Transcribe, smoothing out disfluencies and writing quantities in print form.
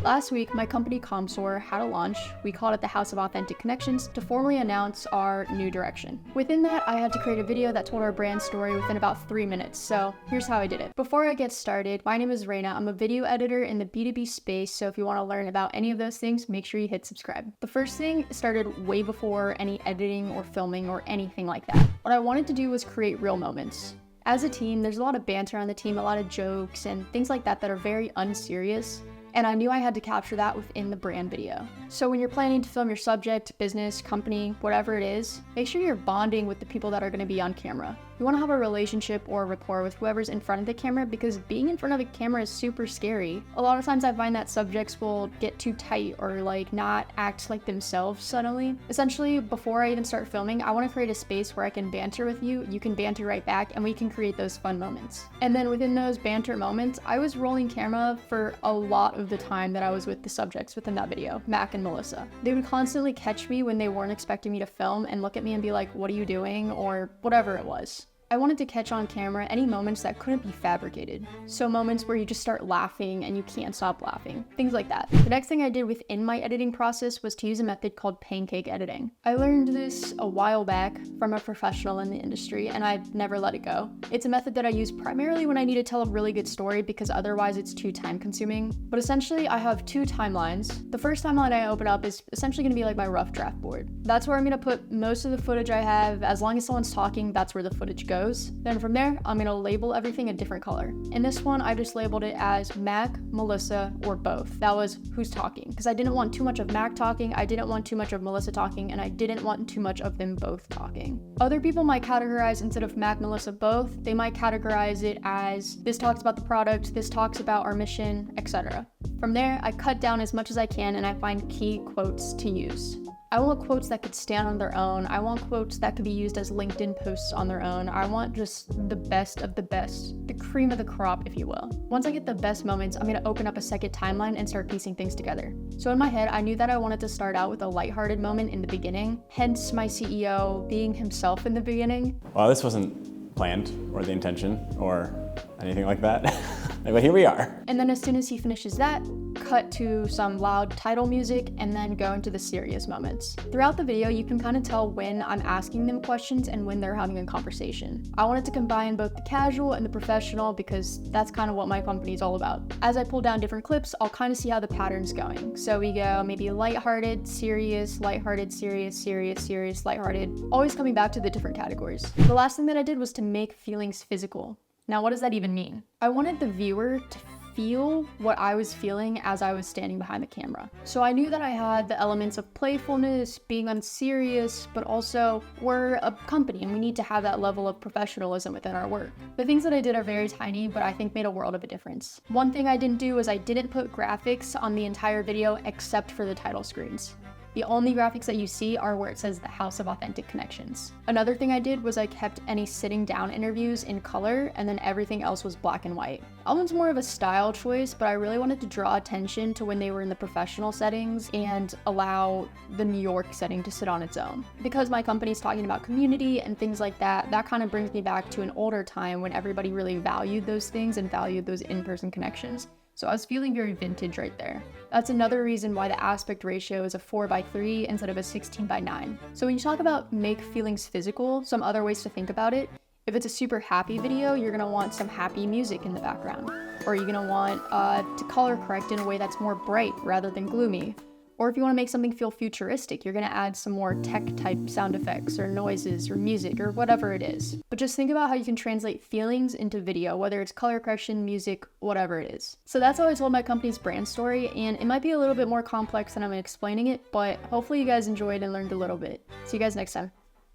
Last week, my company ComSoar had a launch. We called it the House of Authentic Connections to formally announce our new direction. Within that, I had to create a video that told our brand story within about 3 minutes, so here's how I did it. Before I get started, my name is Reina. I'm a video editor in the B2B space, so if you want to learn about any of those things, make sure you hit subscribe. The first thing started way before any editing or filming or anything like that. What I wanted to do was create real moments. As a team, there's a lot of banter on the team, a lot of jokes and things like that that are very unserious. And I knew I had to capture that within the brand video. So when you're planning to film your subject, business, company, whatever it is, make sure you're bonding with the people that are going to be on camera. You want to have a relationship or rapport with whoever's in front of the camera because being in front of a camera is super scary. A lot of times I find that subjects will get too tight or like not act like themselves suddenly. Essentially, before I even start filming, I want to create a space where I can banter with you, you can banter right back, and we can create those fun moments. And then within those banter moments, I was rolling camera for a lot of the time that I was with the subjects within that video, Mac and Melissa. They would constantly catch me when they weren't expecting me to film and look at me and be like, "What are you doing?" or whatever it was. I wanted to catch on camera any moments that couldn't be fabricated. So moments where you just start laughing and you can't stop laughing. Things like that. The next thing I did within my editing process was to use a method called Pancake Editing. I learned this a while back from a professional in the industry and I've never let it go. It's a method that I use primarily when I need to tell a really good story because otherwise it's too time consuming. But essentially I have 2 timelines. The first timeline I open up is essentially gonna be like my rough draft board. That's where I'm gonna put most of the footage I have. As long as someone's talking, that's where the footage goes. Then from there, I'm gonna label everything a different color. In this one, I just labeled it as Mac, Melissa, or both. That was who's talking, because I didn't want too much of Mac talking, I didn't want too much of Melissa talking, and I didn't want too much of them both talking. Other people might categorize instead of Mac, Melissa, both, they might categorize it as this talks about the product, this talks about our mission, etc. From there, I cut down as much as I can and I find key quotes to use. I want quotes that could stand on their own. I want quotes that could be used as LinkedIn posts on their own. I want just the best of the best, the cream of the crop, if you will. Once I get the best moments, I'm gonna open up a second timeline and start piecing things together. So in my head, I knew that I wanted to start out with a lighthearted moment in the beginning, hence my CEO being himself in the beginning. Well, this wasn't planned or the intention or anything like that, but here we are. And then as soon as he finishes that, cut to some loud title music and then go into the serious moments. Throughout the video, you can kind of tell when I'm asking them questions and when they're having a conversation. I wanted to combine both the casual and the professional because that's kind of what my company is all about. As I pull down different clips, I'll kind of see how the pattern's going. So we go maybe lighthearted, serious, lighthearted, serious, serious, serious, lighthearted, always coming back to the different categories. The last thing that I did was to make feelings physical. Now, what does that even mean? I wanted the viewer to feel what I was feeling as I was standing behind the camera. So I knew that I had the elements of playfulness, being unserious, but also we're a company and we need to have that level of professionalism within our work. The things that I did are very tiny, but I think made a world of a difference. One thing I didn't do is I didn't put graphics on the entire video except for the title screens. The only graphics that you see are where it says the House of Authentic Connections. Another thing I did was I kept any sitting down interviews in color and then everything else was black and white. That one's more of a style choice, but I really wanted to draw attention to when they were in the professional settings and allow the New York setting to sit on its own. Because my company's talking about community and things like that, that kind of brings me back to an older time when everybody really valued those things and valued those in-person connections. So I was feeling very vintage right there. That's another reason why the aspect ratio is a 4:3 instead of a 16:9. So when you talk about make feelings physical, some other ways to think about it, if it's a super happy video, you're gonna want some happy music in the background. Or you're gonna want to color correct in a way that's more bright rather than gloomy. Or if you want to make something feel futuristic, you're going to add some more tech type sound effects or noises or music or whatever it is. But just think about how you can translate feelings into video, whether it's color correction, music, whatever it is. So that's how I told my company's brand story, and it might be a little bit more complex than I'm explaining it, but hopefully you guys enjoyed and learned a little bit. See you guys next time.